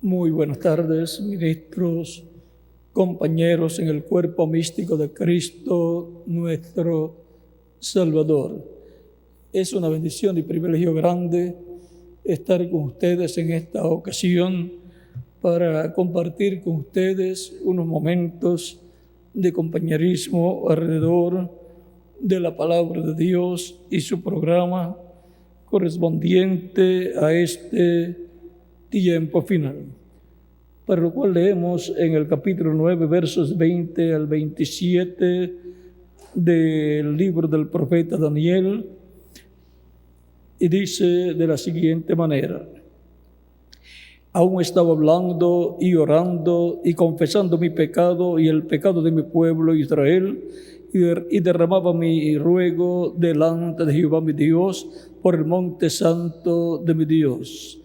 Muy buenas tardes, ministros, compañeros en el cuerpo místico de Cristo, nuestro Salvador. Es una bendición y privilegio grande estar con ustedes en esta ocasión para compartir con ustedes unos momentos de compañerismo alrededor de la palabra de Dios y su programa correspondiente a este tiempo final, para lo cual leemos en el capítulo 9, versos 20 al 27 del libro del profeta Daniel, y dice de la siguiente manera: aún estaba hablando y orando y confesando mi pecado y el pecado de mi pueblo Israel, y derramaba mi ruego delante de Jehová mi Dios por el monte santo de mi Dios.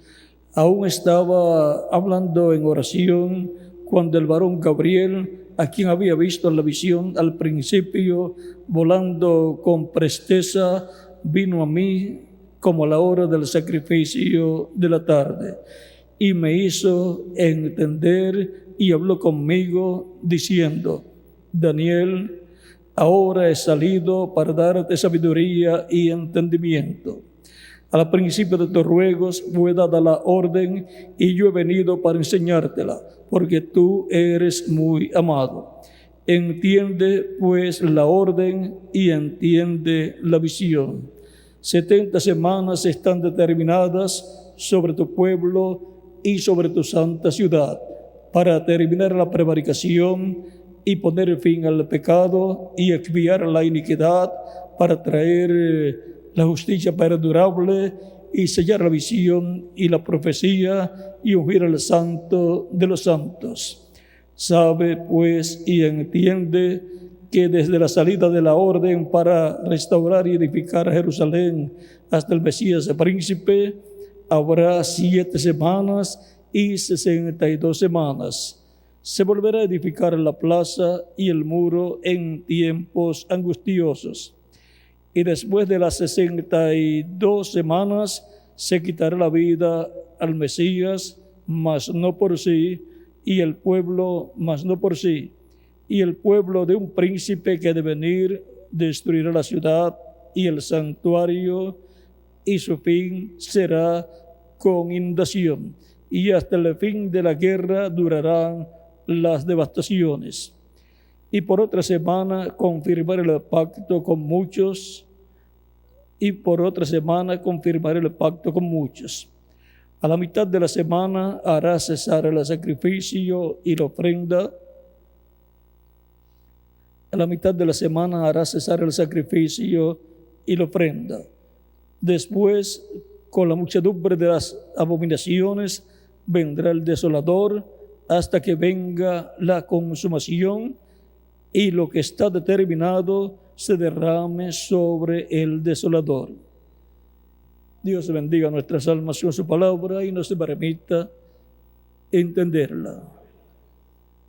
Aún estaba hablando en oración cuando el varón Gabriel, a quien había visto en la visión al principio, volando con presteza, vino a mí como a la hora del sacrificio de la tarde, y me hizo entender y habló conmigo diciendo: Daniel, ahora he salido para darte sabiduría y entendimiento. Al principio de tus ruegos fue dada la orden, y yo he venido para enseñártela, porque tú eres muy amado. Entiende pues la orden y entiende la visión. 70 semanas están determinadas sobre tu pueblo y sobre tu santa ciudad, para terminar la prevaricación y poner fin al pecado y expiar la iniquidad, para traer la justicia perdurable y sellar la visión y la profecía y ungir al santo de los santos. Sabe pues y entiende que desde la salida de la orden para restaurar y edificar a Jerusalén hasta el Mesías el príncipe habrá 7 semanas y 62 semanas. Se volverá a edificar la plaza y el muro en tiempos angustiosos. Y después de las 62 semanas se quitará la vida al Mesías, mas no por sí, y el pueblo, mas no por sí. Y el pueblo de un príncipe que de venir destruirá la ciudad y el santuario, y su fin será con inundación. Y hasta el fin de la guerra durarán las devastaciones. Y por otra semana confirmaré el pacto con muchos, y por otra semana confirmaré el pacto con muchos. A la mitad de la semana hará cesar el sacrificio y la ofrenda. A la mitad de la semana hará cesar el sacrificio y la ofrenda. Después, con la muchedumbre de las abominaciones, vendrá el desolador hasta que venga la consumación y lo que está determinado se derrame sobre el desolador. Dios bendiga nuestras almas con su palabra y nos permita entenderla.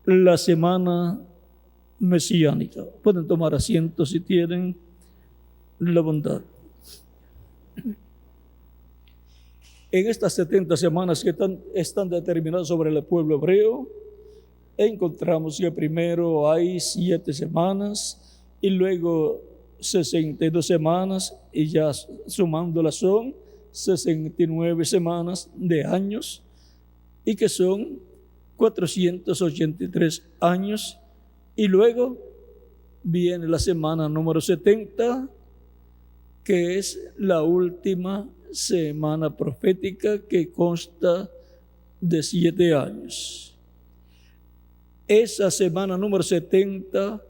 La semana mesiánica. Pueden tomar asiento si tienen la bondad. En estas 70 semanas que están determinadas sobre el pueblo hebreo, encontramos que primero hay 7 semanas y luego 62 semanas, y ya sumándolas son 69 semanas de años, y que son 483 años. Y luego viene la semana número 70, que es la última semana profética, que consta de 7 años. Esa semana número 70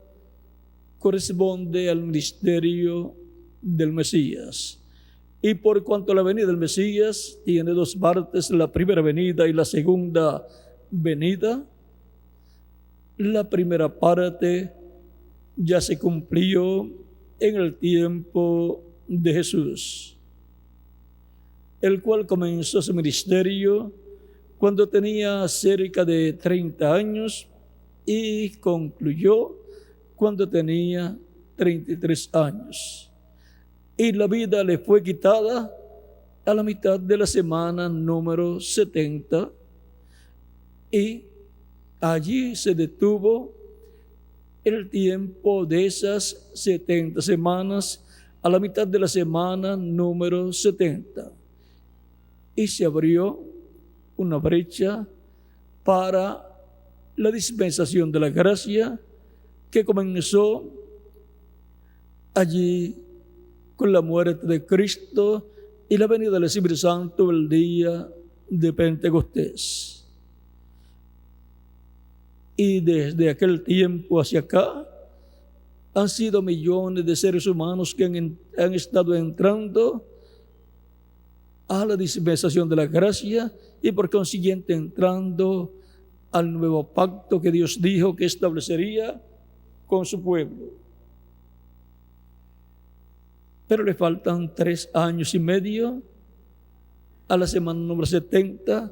corresponde al ministerio del Mesías. Y por cuanto a la venida del Mesías tiene 2 partes, la primera venida y la segunda venida, la primera parte ya se cumplió en el tiempo de Jesús, el cual comenzó su ministerio cuando tenía cerca de 30 años y concluyó cuando tenía 33 años. Y la vida le fue quitada a la mitad de la semana número 70, y allí se detuvo el tiempo de esas 70 semanas, a la mitad de la semana número 70. Y se abrió una brecha para la dispensación de la gracia que comenzó allí con la muerte de Cristo y la venida del Espíritu Santo el día de Pentecostés. Y desde aquel tiempo hacia acá han sido millones de seres humanos que han estado entrando a la dispensación de la gracia y por consiguiente entrando al nuevo pacto que Dios dijo que establecería con su pueblo. Pero le faltan 3 años y medio a la semana número 70,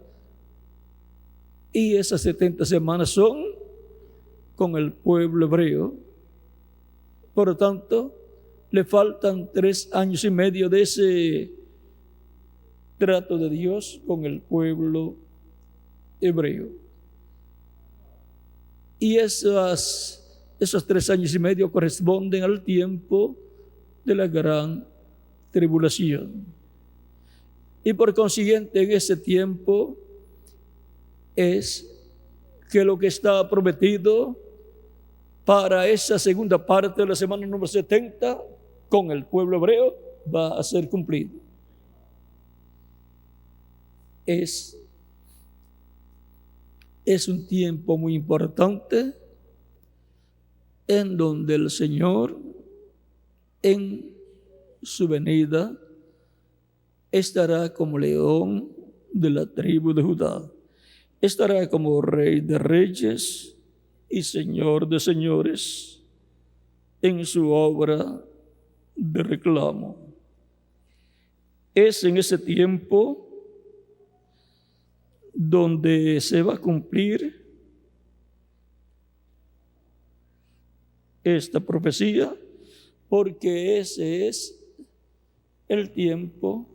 y esas 70 semanas son con el pueblo hebreo. Por lo tanto, le faltan 3 años y medio de ese trato de Dios con el pueblo hebreo. Y esos 3 años y medio corresponden al tiempo de la gran tribulación. Y por consiguiente, en ese tiempo es que lo que está prometido para esa segunda parte de la semana número 70 con el pueblo hebreo va a ser cumplido. Es un tiempo muy importante en donde el Señor en su venida estará como león de la tribu de Judá. Estará como rey de reyes y señor de señores en su obra de reclamo. Es en ese tiempo donde se va a cumplir esta profecía, porque ese es el tiempo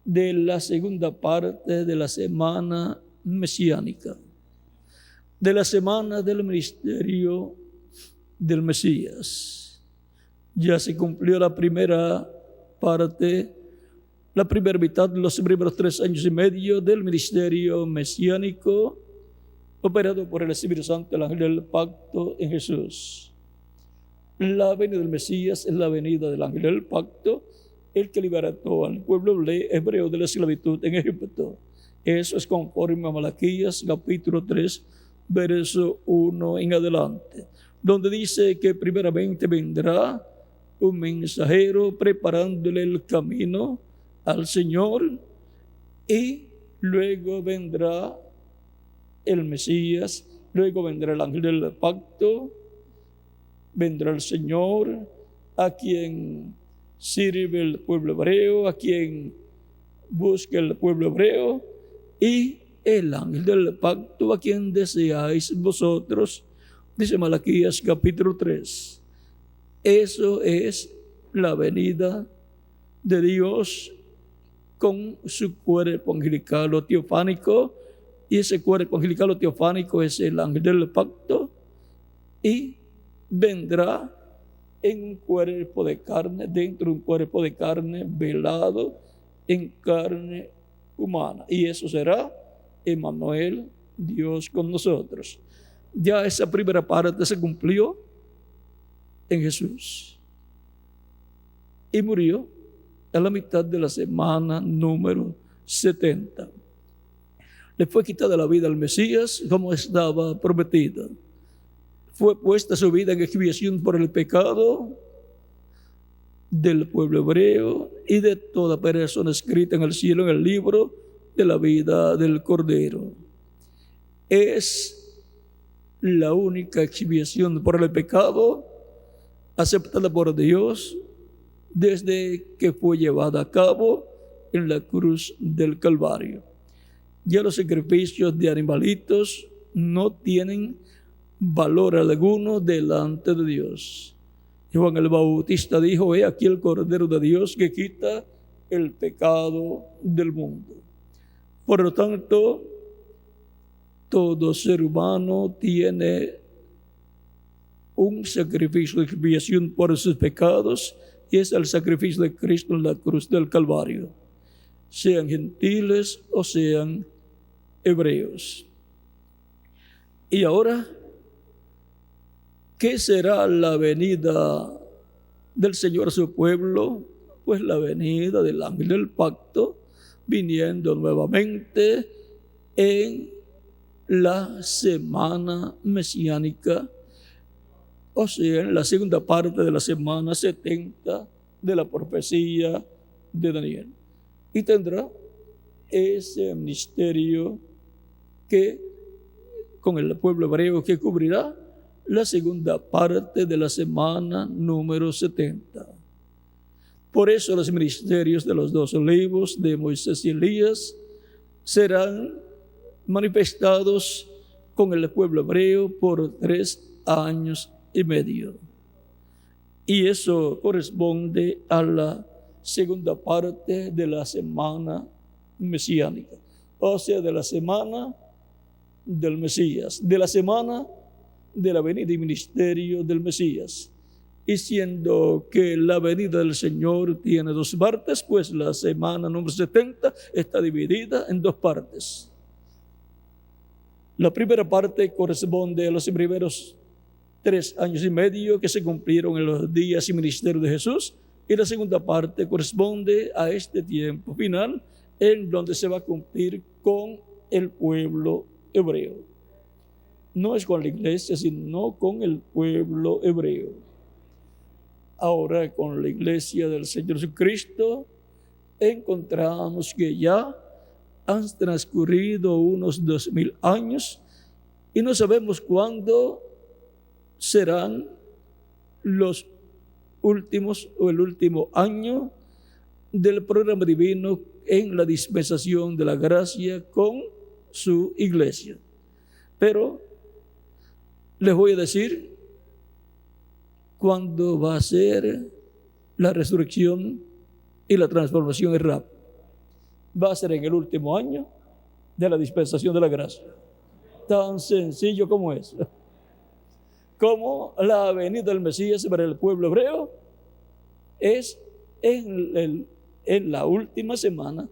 de la segunda parte de la semana mesiánica, de la semana del ministerio del Mesías. Ya se cumplió la primera parte, la primera mitad de los primeros 3 años y medio del ministerio mesiánico operado por el Espíritu Santo, el ángel del pacto en Jesús. La venida del Mesías es la venida del ángel del pacto, el que libertó al pueblo hebreo de la esclavitud en Egipto. Eso es conforme a Malaquías capítulo 3, verso 1 en adelante, donde dice que primeramente vendrá un mensajero preparándole el camino al Señor, y luego vendrá el Mesías, luego vendrá el ángel del pacto, vendrá el Señor a quien sirve el pueblo hebreo, a quien busca el pueblo hebreo, y el ángel del pacto a quien deseáis vosotros, dice Malaquías capítulo 3. Eso es la venida de Dios con su cuerpo angelical o teofánico, y ese cuerpo angelical o teofánico es el ángel del pacto, y vendrá en un cuerpo de carne, dentro de un cuerpo de carne velado en carne humana, y eso será Emmanuel, Dios con nosotros. Ya esa primera parte se cumplió en Jesús y murió a la mitad de la semana número 70. Le fue quitada la vida al Mesías como estaba prometida. Fue puesta su vida en expiación por el pecado del pueblo hebreo y de toda persona escrita en el cielo en el libro de la vida del Cordero. Es la única expiación por el pecado aceptada por Dios desde que fue llevada a cabo en la cruz del Calvario. Ya los sacrificios de animalitos no tienen valor alguno delante de Dios. Juan el Bautista dijo: he aquí el Cordero de Dios que quita el pecado del mundo. Por lo tanto, todo ser humano tiene un sacrificio de expiación por sus pecados, y es el sacrificio de Cristo en la cruz del Calvario, sean gentiles o sean hebreos. Y ahora, ¿qué será la venida del Señor a su pueblo? Pues la venida del ángel del pacto, viniendo nuevamente en la semana mesiánica, o sea, en la segunda parte de la semana 70 de la profecía de Daniel. Y tendrá ese ministerio que con el pueblo hebreo que cubrirá la segunda parte de la semana número 70. Por eso los ministerios de los 2 olivos de Moisés y Elías serán manifestados con el pueblo hebreo por 3 años y medio. Y eso corresponde a la segunda parte de la semana mesiánica, o sea, de la semana del Mesías, de la semana de la venida y ministerio del Mesías. Y siendo que la venida del Señor tiene 2 partes, pues la semana número 70 está dividida en 2 partes. La primera parte corresponde a los primeros 3 años y medio que se cumplieron en los días y ministerio de Jesús, y la segunda parte corresponde a este tiempo final en donde se va a cumplir con el pueblo hebreo. No es con la iglesia, sino con el pueblo hebreo. Ahora, con la iglesia del Señor Jesucristo, encontramos que ya han transcurrido unos 2000 años y no sabemos cuándo serán los últimos o el último año del programa divino en la dispensación de la gracia con su iglesia. Pero les voy a decir cuándo va a ser la resurrección y la transformación del rapto. Va a ser en el último año de la dispensación de la gracia. Tan sencillo como es. Como la venida del Mesías para el pueblo hebreo es en la última semana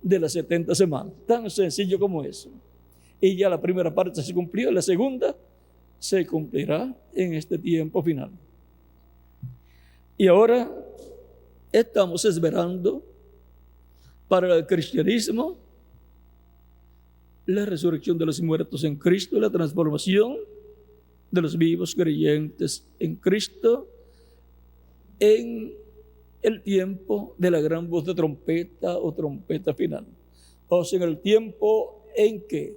de las 70 semanas. Tan sencillo como eso. Y ya la primera parte se cumplió, la segunda se cumplirá en este tiempo final. Y ahora estamos esperando para el cristianismo la resurrección de los muertos en Cristo, la transformación de los vivos creyentes en Cristo en el tiempo de la gran voz de trompeta o trompeta final. O sea, en el tiempo en que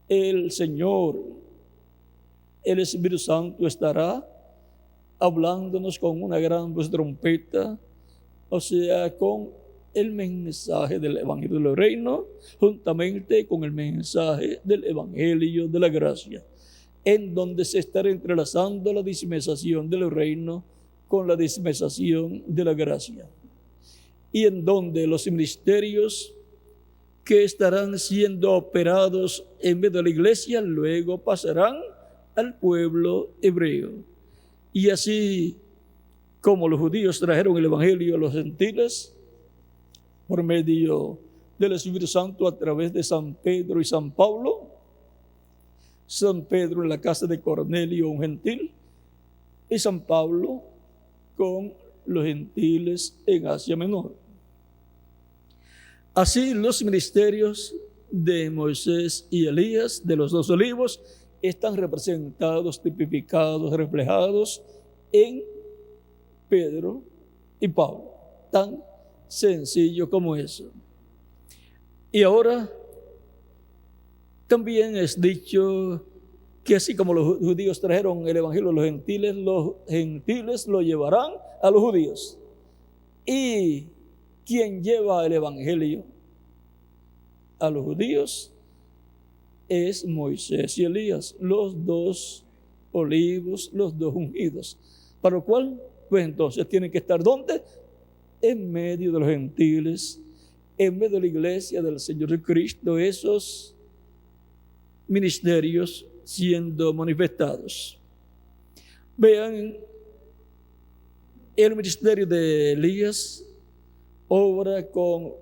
el Señor, el Espíritu Santo, estará hablándonos con una gran voz de trompeta, o sea, con el mensaje del Evangelio del Reino, juntamente con el mensaje del Evangelio de la Gracia, en donde se estará entrelazando la dispensación del reino con la dispensación de la gracia, y en donde los ministerios que estarán siendo operados en medio de la iglesia luego pasarán al pueblo hebreo. Y así como los judíos trajeron el Evangelio a los gentiles por medio del Espíritu Santo a través de San Pedro y San Pablo, San Pedro en la casa de Cornelio, un gentil, y San Pablo con los gentiles en Asia Menor. Así los ministerios de Moisés y Elías, de los 2 olivos, están representados, tipificados, reflejados en Pedro y Pablo. Tan sencillo como eso. Y ahora también es dicho que así como los judíos trajeron el evangelio a los gentiles lo llevarán a los judíos. Y quien lleva el evangelio a los judíos es Moisés y Elías, los 2 olivos, los 2 ungidos. Para lo cual, pues entonces tienen que estar ¿dónde? En medio de los gentiles, en medio de la iglesia del Señor Cristo, esos ministerios siendo manifestados. Vean, el ministerio de Elías obra con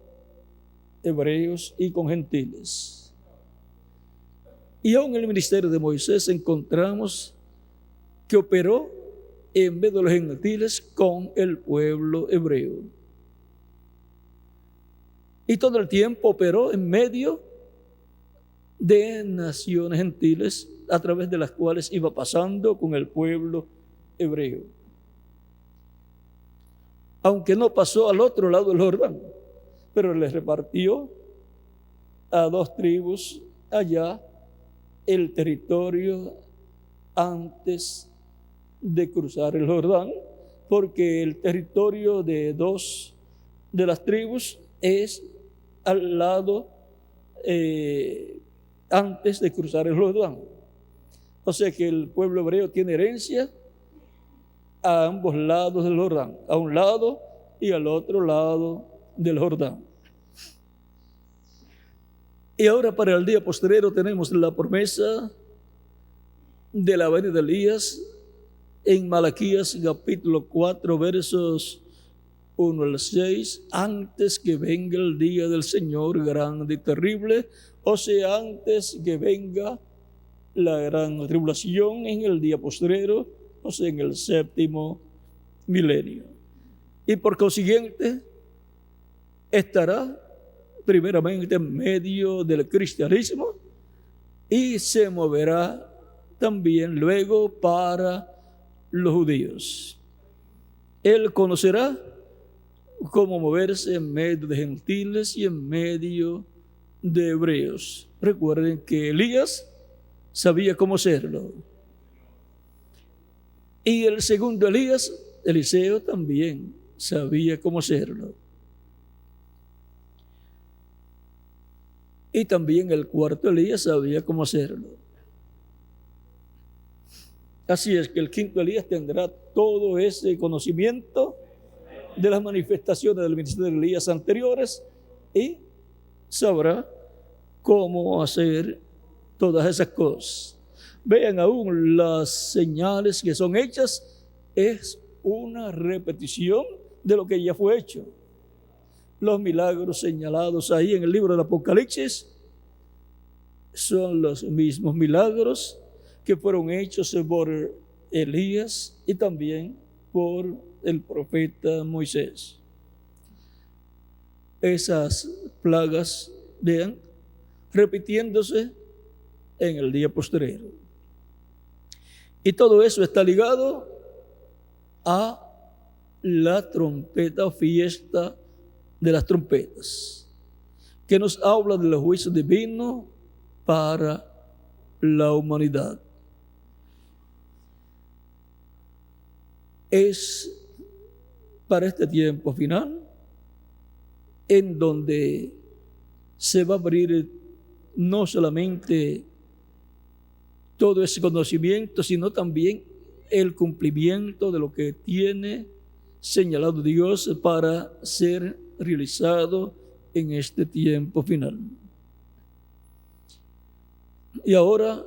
hebreos y con gentiles. Y aún en el ministerio de Moisés encontramos que operó en vez de los gentiles con el pueblo hebreo. Y todo el tiempo operó en medio de naciones gentiles a través de las cuales iba pasando con el pueblo hebreo. Aunque no pasó al otro lado del Jordán, pero les repartió a 2 tribus allá el territorio antes de cruzar el Jordán, porque el territorio de 2 de las tribus es al lado antes de cruzar el Jordán. O sea que el pueblo hebreo tiene herencia a ambos lados del Jordán, a un lado y al otro lado del Jordán. Y ahora para el día postrero tenemos la promesa de la venida de Elías en Malaquías capítulo 4 versos 1 al 6, antes que venga el día del Señor grande y terrible, o sea, antes que venga la gran tribulación en el día postrero, o sea, en el 7º milenio. Y por consiguiente, estará primeramente en medio del cristianismo y se moverá también luego para los judíos. Él conocerá cómo moverse en medio de gentiles y en medio de hebreos. Recuerden que Elías sabía cómo hacerlo. Y el segundo Elías, Eliseo, también sabía cómo hacerlo. Y también el cuarto Elías sabía cómo hacerlo. Así es que el quinto Elías tendrá todo ese conocimiento de las manifestaciones del ministerio de Elías anteriores y sabrá cómo hacer todas esas cosas. Vean aún las señales que son hechas, es una repetición de lo que ya fue hecho. Los milagros señalados ahí en el libro del Apocalipsis son los mismos milagros que fueron hechos por Elías y también por el profeta Moisés. Esas plagas, vean, repitiéndose en el día postrero. Y todo eso está ligado a la trompeta o fiesta de las trompetas, que nos habla del juicio divino para la humanidad. Es para este tiempo final en donde se va a abrir no solamente todo ese conocimiento, sino también el cumplimiento de lo que tiene señalado Dios para ser realizado en este tiempo final. Y ahora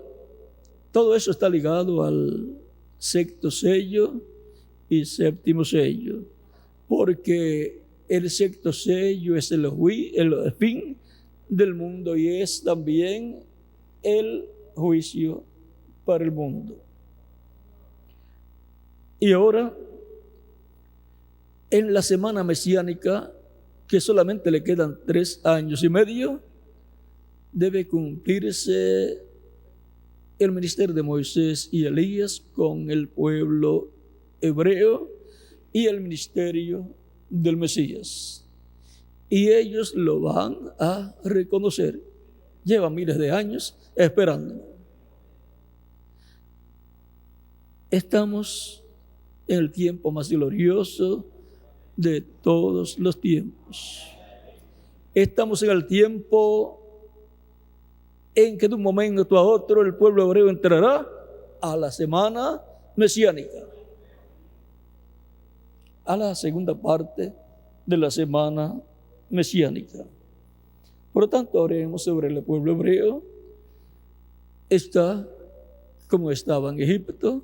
todo eso está ligado al 6º sello y 7º sello, porque el 6º sello es el fin del mundo y es también el juicio para el mundo. Y ahora, en la semana mesiánica, que solamente le quedan 3 años y medio, debe cumplirse el ministerio de Moisés y Elías con el pueblo hebreo y el ministerio del Mesías. Y ellos lo van a reconocer. Llevan miles de años esperando. Estamos en el tiempo más glorioso de todos los tiempos. Estamos en el tiempo en que de un momento a otro el pueblo hebreo entrará a la semana mesiánica, a la segunda parte de la semana mesiánica. Por lo tanto, oremos sobre el pueblo hebreo está como estaba en Egipto,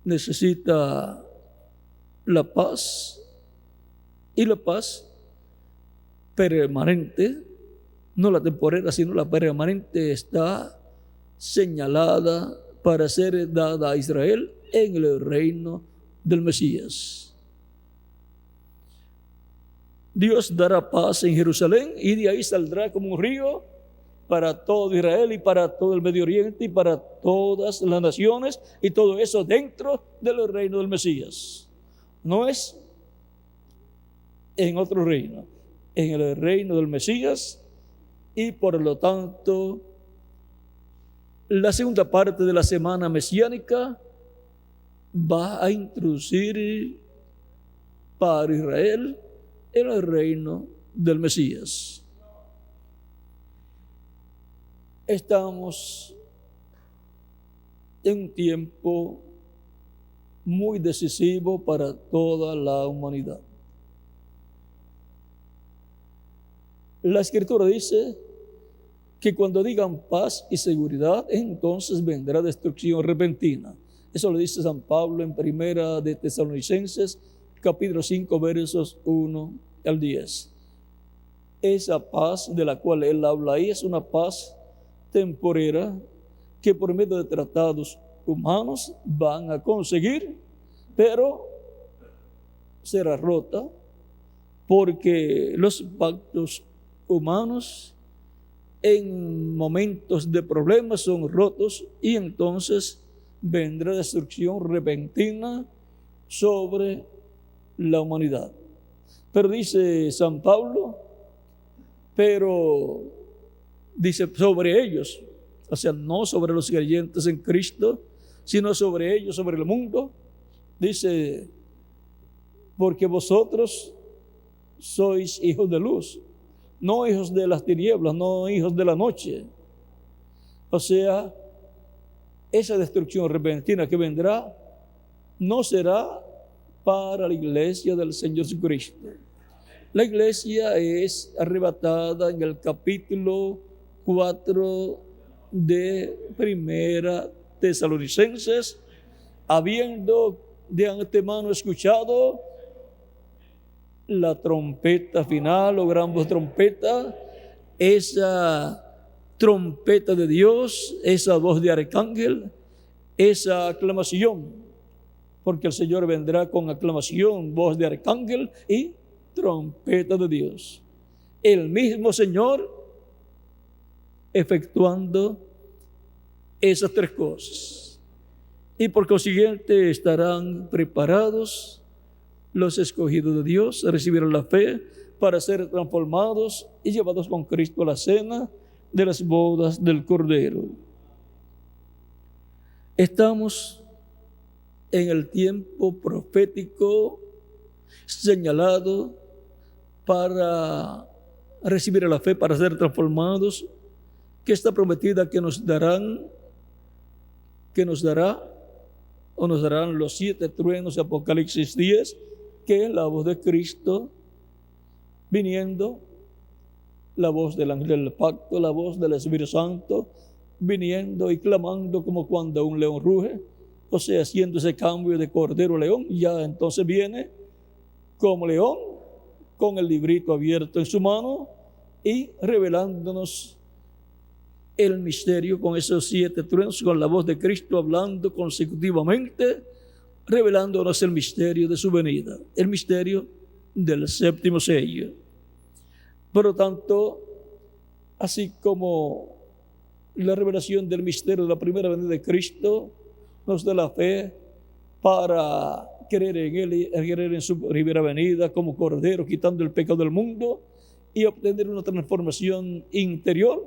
necesita la paz, y la paz permanente, no la temporera, sino la permanente, está señalada para ser dada a Israel en el reino del Mesías. Dios dará paz en Jerusalén y de ahí saldrá como un río para todo Israel y para todo el Medio Oriente y para todas las naciones, y todo eso dentro del reino del Mesías. No es en otro reino, en el reino del Mesías, y por lo tanto la segunda parte de la semana mesiánica va a introducir para Israel el reino del Mesías. Estamos en un tiempo muy decisivo para toda la humanidad. La Escritura dice que cuando digan paz y seguridad, entonces vendrá destrucción repentina. Eso lo dice San Pablo en Primera de Tesalonicenses, capítulo 5, versos 1 al 10. Esa paz de la cual él habla ahí es una paz temporera que por medio de tratados humanos van a conseguir, pero será rota porque los pactos humanos en momentos de problemas son rotos y entonces vendrá destrucción repentina sobre la humanidad. Pero dice San Pablo, pero dice sobre ellos, o sea, no sobre los creyentes en Cristo, sino sobre ellos, sobre el mundo. Dice, porque vosotros sois hijos de luz, no hijos de las tinieblas, no hijos de la noche. O sea, esa destrucción repentina que vendrá no será para la iglesia del Señor Jesucristo. La iglesia es arrebatada en el capítulo 4 de Primera Tesalonicenses, habiendo de antemano escuchado la trompeta final o gran voz trompeta, esa trompeta de Dios, esa voz de arcángel, esa aclamación, porque el Señor vendrá con aclamación, voz de arcángel y trompeta de Dios. El mismo Señor efectuando esas tres cosas. Y por consiguiente estarán preparados los escogidos de Dios, recibirán la fe para ser transformados y llevados con Cristo a la cena de las bodas del Cordero. Estamos en el tiempo profético señalado para recibir la fe, para ser transformados, que está prometida que nos darán los 7 truenos de Apocalipsis 10, que es la voz de Cristo viniendo, la voz del ángel del pacto, la voz del Espíritu Santo viniendo y clamando como cuando un león ruge, o sea, haciendo ese cambio de cordero a león. Ya entonces viene como león con el librito abierto en su mano y revelándonos el misterio con esos 7 truenos, con la voz de Cristo hablando consecutivamente, revelándonos el misterio de su venida, el misterio del 7º sello. Por lo tanto, así como la revelación del misterio de la primera venida de Cristo nos da la fe para creer en Él y creer en su primera venida como Cordero, quitando el pecado del mundo y obtener una transformación interior,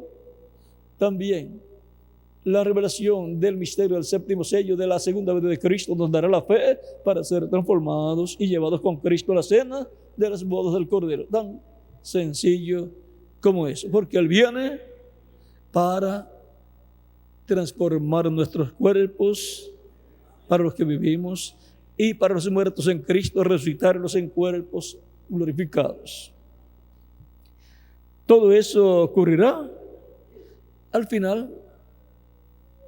también la revelación del misterio del 7º sello de la segunda venida de Cristo nos dará la fe para ser transformados y llevados con Cristo a la cena de las bodas del Cordero. Tan sencillo como eso, porque Él viene para transformar nuestros cuerpos, para los que vivimos, y para los muertos en Cristo, resucitarlos en cuerpos glorificados. Todo eso ocurrirá al final,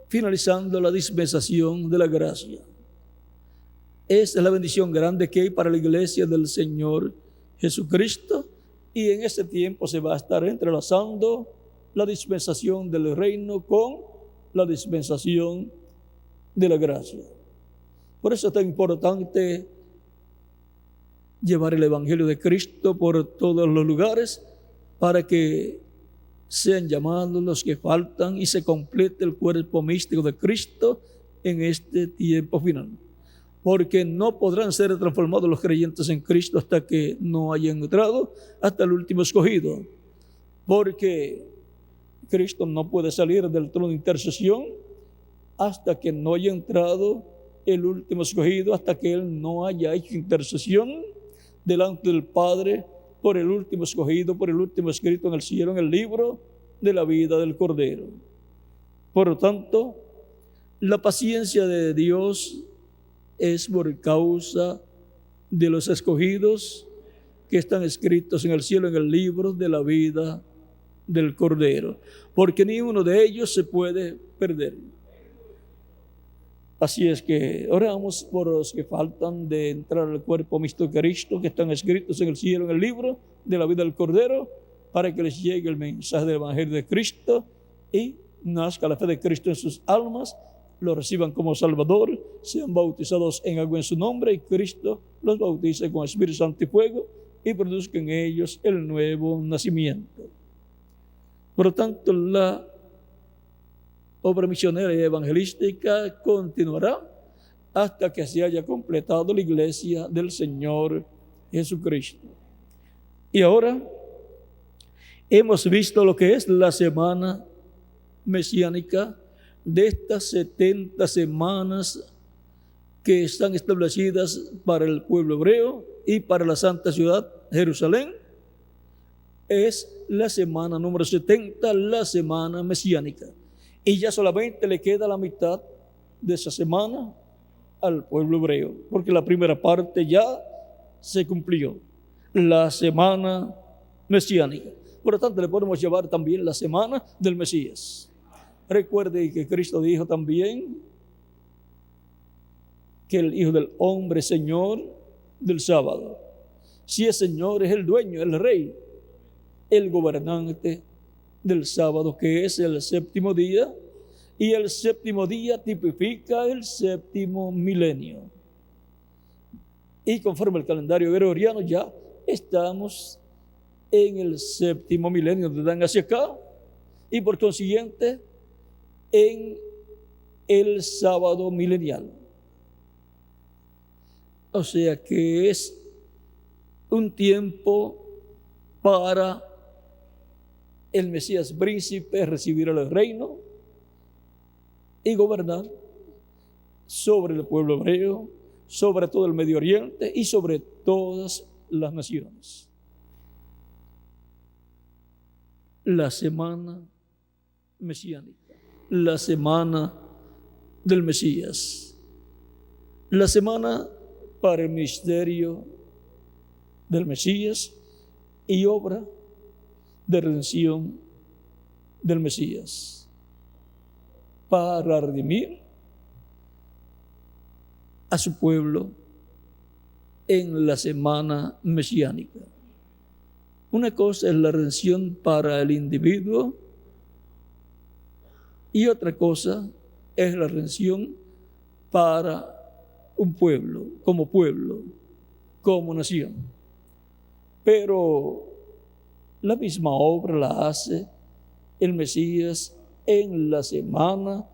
finalizando la dispensación de la gracia. Esta es la bendición grande que hay para la iglesia del Señor Jesucristo, y en este tiempo se va a estar entrelazando la dispensación del reino con la dispensación de la gracia. Por eso es tan importante llevar el Evangelio de Cristo por todos los lugares, para que sean llamados los que faltan y se complete el cuerpo místico de Cristo en este tiempo final. Porque no podrán ser transformados los creyentes en Cristo hasta que no hayan entrado hasta el último escogido. Porque Cristo no puede salir del trono de intercesión hasta que no haya entrado el último escogido, hasta que Él no haya hecho intercesión delante del Padre por el último escogido, por el último escrito en el cielo, en el libro de la vida del Cordero. Por lo tanto, la paciencia de Dios es por causa de los escogidos que están escritos en el cielo, en el libro de la vida del Cordero, porque ni uno de ellos se puede perder. Así es que oramos por los que faltan de entrar al cuerpo místico de Cristo, que están escritos en el cielo, en el libro de la vida del Cordero, para que les llegue el mensaje del Evangelio de Cristo y nazca la fe de Cristo en sus almas, lo reciban como Salvador, sean bautizados en agua en su nombre, y Cristo los bautice con Espíritu Santo y fuego, y produzca en ellos el nuevo nacimiento. Por lo tanto, la obra misionera y evangelística continuará hasta que se haya completado la iglesia del Señor Jesucristo. Y ahora hemos visto lo que es la semana mesiánica, de estas 70 semanas que están establecidas para el pueblo hebreo y para la santa ciudad Jerusalén. Es la semana número 70, la semana mesiánica. Y ya solamente le queda la mitad de esa semana al pueblo hebreo, porque la primera parte ya se cumplió, la semana mesiánica. Por lo tanto, le podemos llevar también la semana del Mesías. Recuerde que Cristo dijo también que el Hijo del Hombre es Señor del sábado. Si es Señor, es el dueño, el rey, el gobernante del sábado, que es el séptimo día, y el séptimo día tipifica el séptimo milenio. Y conforme al calendario gregoriano ya estamos en el séptimo milenio de Dan hacia acá, y por consiguiente en el sábado milenial. O sea que es un tiempo para el Mesías príncipe recibir el reino y gobernar sobre el pueblo hebreo, sobre todo el Medio Oriente y sobre todas las naciones. La semana mesiánica, la semana del Mesías, la semana para el ministerio del Mesías y obra de redención del Mesías, para redimir a su pueblo en la semana mesiánica. Una cosa es la redención para el individuo y otra cosa es la redención para un pueblo, como nación. Pero la misma obra la hace el Mesías en la semana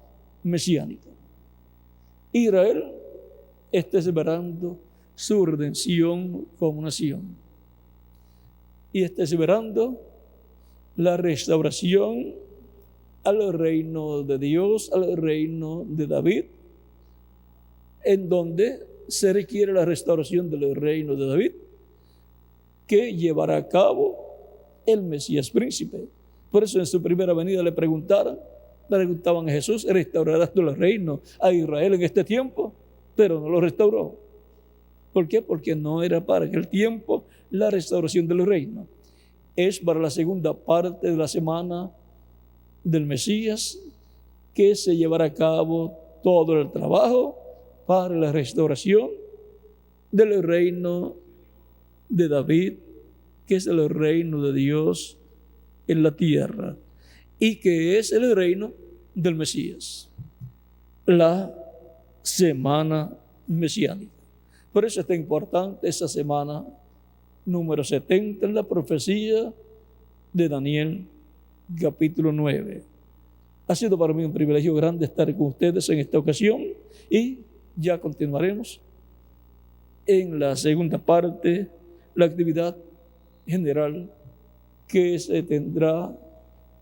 mesiánica. Israel está esperando su redención como nación. Y está esperando la restauración al reino de Dios, al reino de David, en donde se requiere la restauración del reino de David, que llevará a cabo el Mesías príncipe. Por eso en su primera venida le preguntaban a Jesús, ¿restaurarás tú el reino a Israel en este tiempo? Pero no lo restauró. ¿Por qué? Porque no era para aquel tiempo la restauración del reino. Es para la segunda parte de la semana del Mesías, que se llevará a cabo todo el trabajo para la restauración del reino de David, que es el reino de Dios en la tierra, y que es el reino del Mesías, la semana mesiánica. Por eso es tan importante esa semana número 70 en la profecía de Daniel, capítulo 9. Ha sido para mí un privilegio grande estar con ustedes en esta ocasión y ya continuaremos en la segunda parte, la actividad general que se tendrá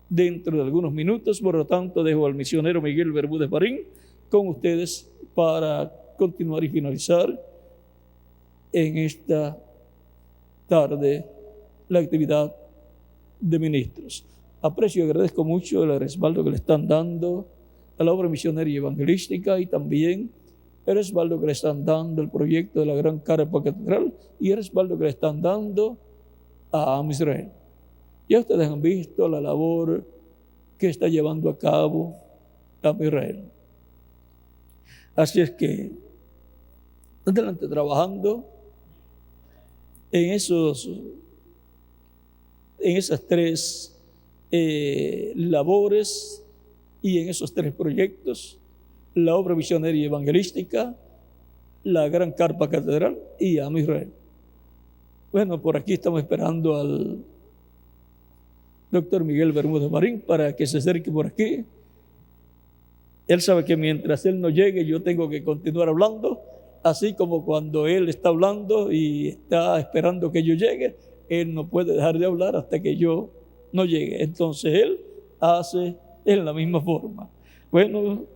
dentro de algunos minutos. Por lo tanto, dejo al misionero Miguel Bermúdez Marín con ustedes para continuar y finalizar en esta tarde la actividad de ministros. Aprecio y agradezco mucho el respaldo que le están dando a la obra misionera y evangelística, y también el respaldo que le están dando al proyecto de la Gran Carpa Catedral y el respaldo que le están dando a Am Israel. Ya ustedes han visto la labor que está llevando a cabo Am Israel. Así es que adelante trabajando en esas tres labores y en esos tres proyectos: la obra misionera y evangelística, la Gran Carpa Catedral y Am Israel. Bueno, por aquí estamos esperando al doctor Miguel Bermúdez Marín para que se acerque por aquí. Él sabe que mientras él no llegue, yo tengo que continuar hablando, así como cuando él está hablando y está esperando que yo llegue, él no puede dejar de hablar hasta que yo no llegue. Entonces él hace en la misma forma. Bueno,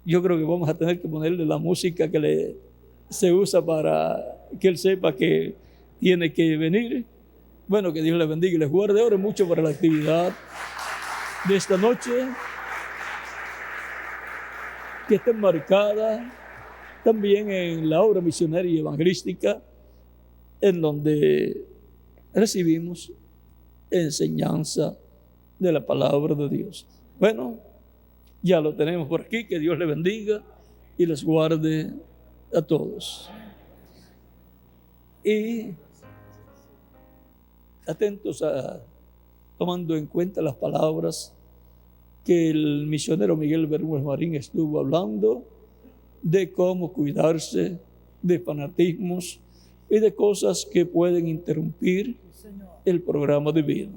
yo creo que vamos a tener que ponerle la música que se usa para que él sepa que tiene que venir. Bueno, que Dios les bendiga y les guarde. Ore mucho para la actividad de esta noche, que esté marcada también en la obra misionera y evangelística, en donde recibimos enseñanza de la palabra de Dios. Bueno, ya lo tenemos por aquí. Que Dios les bendiga y les guarde a todos. Y atentos tomando en cuenta las palabras que el misionero Miguel Bermúdez Marín estuvo hablando, de cómo cuidarse de fanatismos y de cosas que pueden interrumpir el programa divino.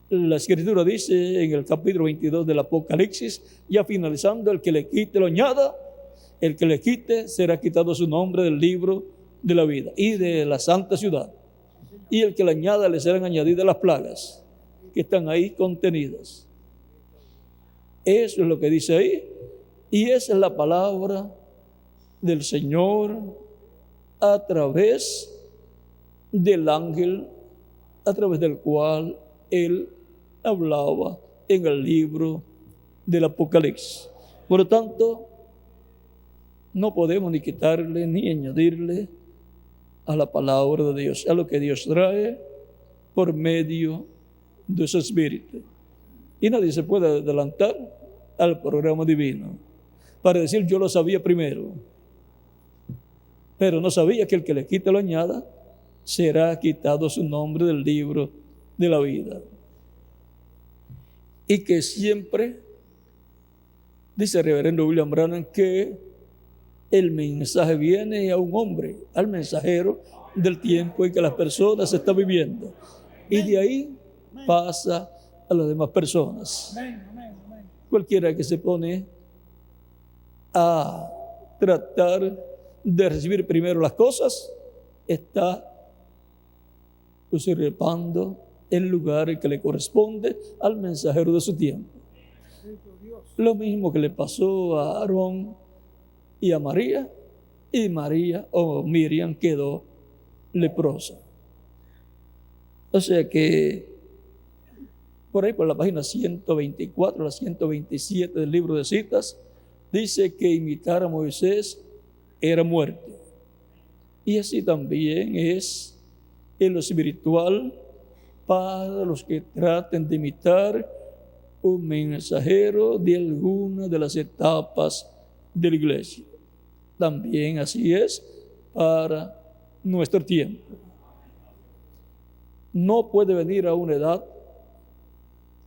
La Escritura dice en el capítulo 22 del Apocalipsis, ya finalizando: el que le quite lo añada, el que le quite será quitado su nombre del libro de la vida y de la santa ciudad, y el que le añada le serán añadidas las plagas que están ahí contenidas. Eso es lo que dice ahí, y esa es la palabra del Señor a través del ángel a través del cual él hablaba en el libro del Apocalipsis. Por lo tanto, no podemos ni quitarle ni añadirle a la palabra de Dios, a lo que Dios trae por medio de su Espíritu. Y nadie se puede adelantar al programa divino para decir: yo lo sabía primero. Pero no sabía que el que le quita lo añada, será quitado su nombre del libro de la vida. Y que siempre, dice el reverendo William Branham, que el mensaje viene a un hombre, al mensajero del tiempo en que las personas están viviendo, y de ahí pasa a las demás personas. Cualquiera que se pone a tratar de recibir primero las cosas está usurpando el lugar que le corresponde al mensajero de su tiempo. Lo mismo que le pasó a Aarón y a María, y María o Miriam quedó leprosa. O sea que por ahí, por la página 124 a la 127 del libro de citas, dice que imitar a Moisés era muerte. Y así también es en lo espiritual, para los que traten de imitar un mensajero de alguna de las etapas de la iglesia. También así es para nuestro tiempo. No puede venir a una edad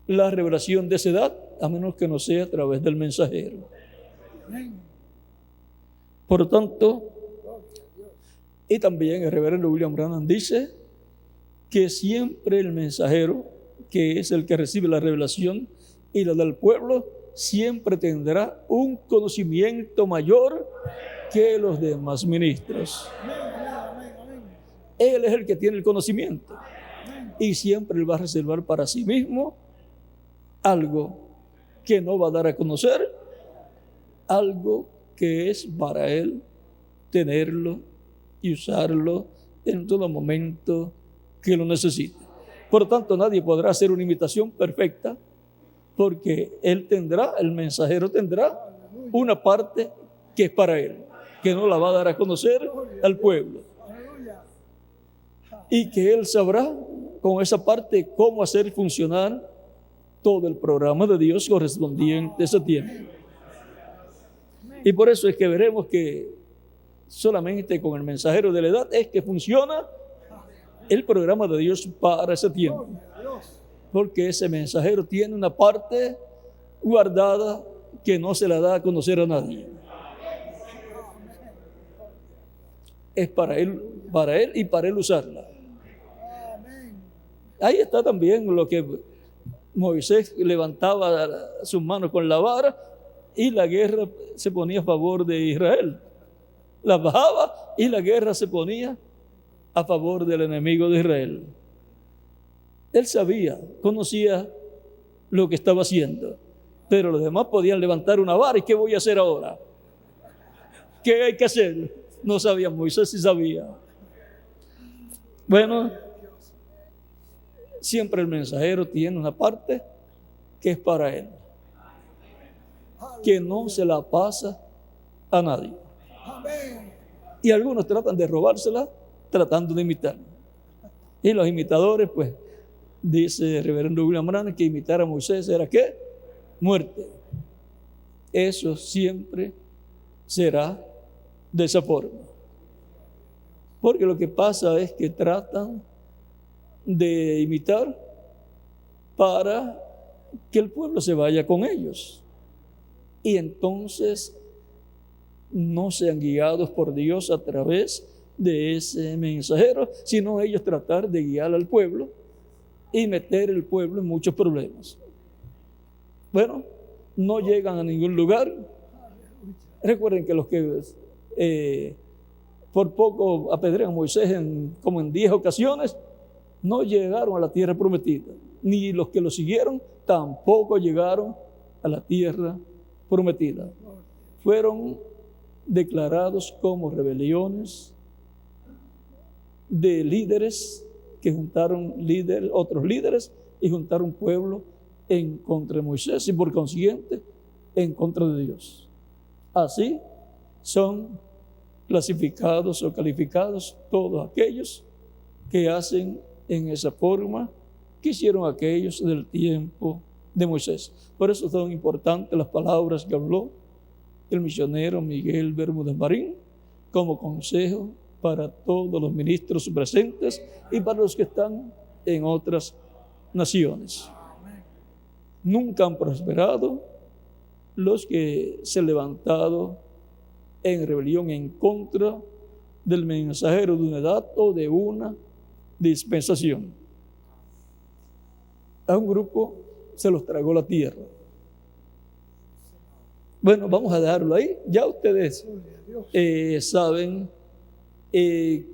la revelación de esa edad a menos que no sea a través del mensajero. Por lo tanto, y también el reverendo William Branham dice que siempre el mensajero, que es el que recibe la revelación y la del pueblo, siempre tendrá un conocimiento mayor que los demás ministros. Él es el que tiene el conocimiento y siempre él va a reservar para sí mismo algo que no va a dar a conocer, algo que es para él tenerlo y usarlo en todo momento que lo necesite. Por lo tanto, nadie podrá hacer una imitación perfecta, porque él tendrá, el mensajero tendrá una parte que es para él, que no la va a dar a conocer al pueblo, y que él sabrá con esa parte cómo hacer funcionar todo el programa de Dios correspondiente a ese tiempo. Y por eso es que veremos que solamente con el mensajero de la edad es que funciona el programa de Dios para ese tiempo, porque ese mensajero tiene una parte guardada que no se la da a conocer a nadie. Es para él y para él usarla. Ahí está también lo que Moisés levantaba sus manos con la vara y la guerra se ponía a favor de Israel. La bajaba y la guerra se ponía a favor del enemigo de Israel. Él sabía, conocía lo que estaba haciendo, pero los demás podían levantar una vara. ¿Y qué voy a hacer ahora? ¿Qué hay que hacer? No sabía. Moisés sí sabía. Bueno, siempre el mensajero tiene una parte que es para él, que no se la pasa a nadie. Y algunos tratan de robársela tratando de imitar. Y los imitadores, pues, dice el reverendo William Branham que imitar a Moisés era ¿qué? Muerte. Eso siempre será de esa forma. Porque lo que pasa es que tratan de imitar para que el pueblo se vaya con ellos. Y entonces no sean guiados por Dios a través de ese mensajero, sino ellos tratar de guiar al pueblo y meter el pueblo en muchos problemas. Bueno, no llegan a ningún lugar. Recuerden que los que por poco apedrean a Moisés como en 10 ocasiones, no llegaron a la tierra prometida. Ni los que lo siguieron tampoco llegaron a la tierra prometida. Fueron declarados como rebeliones de líderes que juntaron otros líderes y juntaron pueblo en contra de Moisés y por consiguiente en contra de Dios. Así son clasificados o calificados todos aquellos que hacen en esa forma que hicieron aquellos del tiempo de Moisés. Por eso son importantes las palabras que habló el misionero Miguel Bermúdez Marín como consejo para todos los ministros presentes y para los que están en otras naciones. Nunca han prosperado los que se han levantado en rebelión en contra del mensajero de una edad o de una dispensación. A un grupo se los tragó la tierra. Bueno, vamos a dejarlo ahí. Ya ustedes saben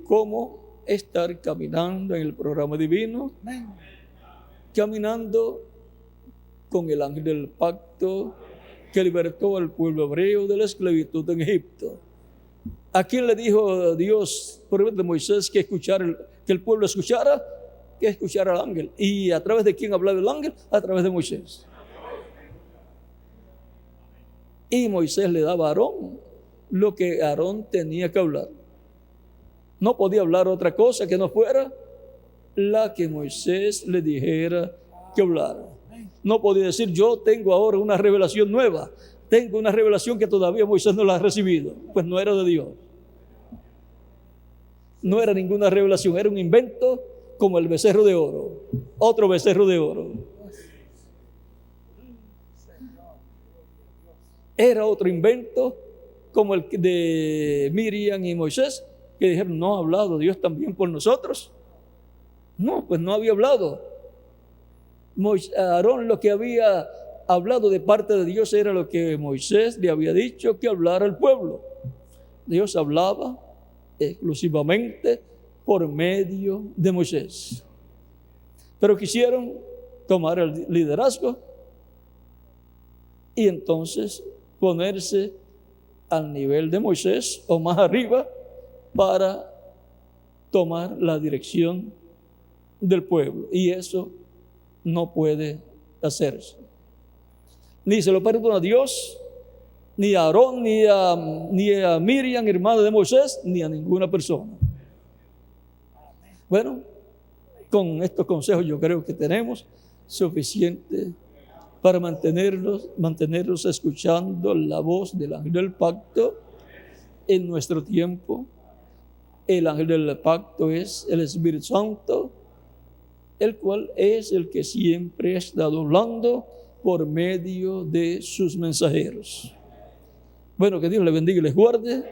cómo estar caminando en el programa divino, caminando con el ángel del pacto que libertó al pueblo hebreo de la esclavitud en Egipto. ¿A quién le dijo Dios por medio de Moisés que el pueblo escuchara? Que escuchara al ángel. ¿Y a través de quién hablaba el ángel? A través de Moisés. Y Moisés le daba a Aarón lo que Aarón tenía que hablar. No podía hablar otra cosa que no fuera la que Moisés le dijera que hablara. No podía decir, yo tengo ahora una revelación nueva, tengo una revelación que todavía Moisés no la ha recibido. Pues no era de Dios. No era ninguna revelación, era un invento como el becerro de oro, otro becerro de oro. Era otro invento como el de Miriam y Moisés, que dijeron, no ha hablado Dios también por nosotros. No, pues no había hablado. Aarón lo que había hablado de parte de Dios era lo que Moisés le había dicho que hablara al pueblo. Dios hablaba exclusivamente por medio de Moisés. Pero quisieron tomar el liderazgo y entonces ponerse al nivel de Moisés o más arriba para tomar la dirección del pueblo. Y eso no puede hacerse. Ni se lo perdona a Dios, ni a Aarón, ni a Miriam, hermana de Moisés, ni a ninguna persona. Bueno, con estos consejos yo creo que tenemos suficiente para mantenerlos escuchando la voz del ángel del pacto en nuestro tiempo. El ángel del pacto es el Espíritu Santo, el cual es el que siempre ha estado hablando por medio de sus mensajeros. Bueno, que Dios les bendiga y les guarde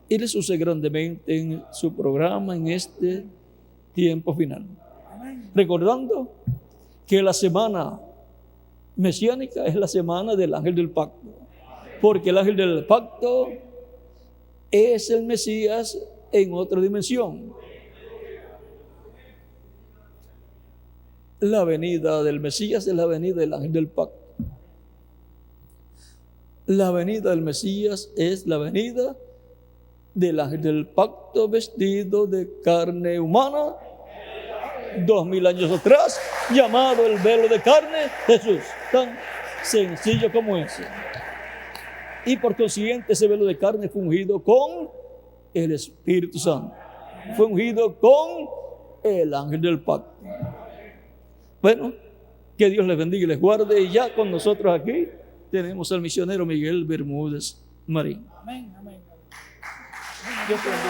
y les use grandemente en su programa en este tiempo final. Recordando que la semana mesiánica es la semana del ángel del pacto, porque el ángel del pacto es el Mesías en otra dimensión. La venida del Mesías es la venida del ángel del pacto. La venida del Mesías es la venida del ángel del pacto vestido de carne humana, 2000 años atrás, llamado el velo de carne, Jesús, tan sencillo como ese. Y por consiguiente ese velo de carne fue ungido con el Espíritu Santo, fue ungido con el ángel del pacto. Bueno, que Dios les bendiga y les guarde. Y ya con nosotros aquí tenemos al misionero Miguel Bermúdez Marín. Amén, amén. Dios te bendiga.